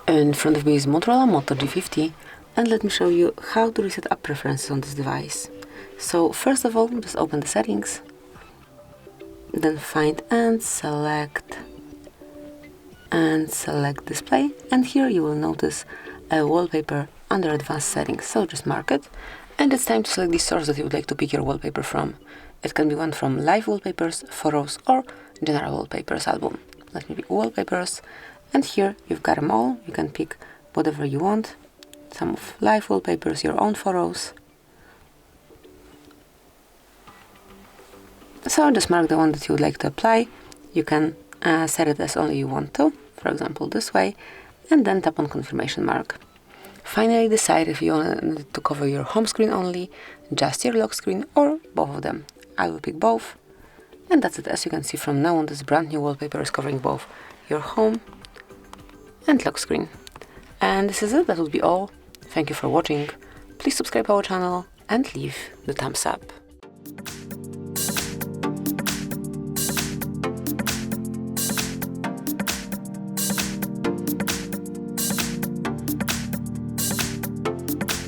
In front of me is Motorola Moto G50, and let me show you how to reset app preferences on this device. So first of all, just open the settings, then find and select display, and here you will notice a wallpaper under advanced settings. So just mark it, and it's time to select the source that you would like to pick your wallpaper from. It can be one from Live Wallpapers, Photos, or General Wallpapers album. Let me pick Wallpapers, and here you've got them all. You can pick whatever you want, some of Live Wallpapers, your own photos. So just mark the one that you would like to apply. You can set it as only you want to, for example this way, and then tap on confirmation mark. Finally decide if you want it to cover your home screen only, just your lock screen, or both of them. I will pick both, and that's it. As you can see from now on, this brand new wallpaper is covering both your home and lock screen. And this is it, that would be all. Thank you for watching. Please subscribe our channel and leave the thumbs up.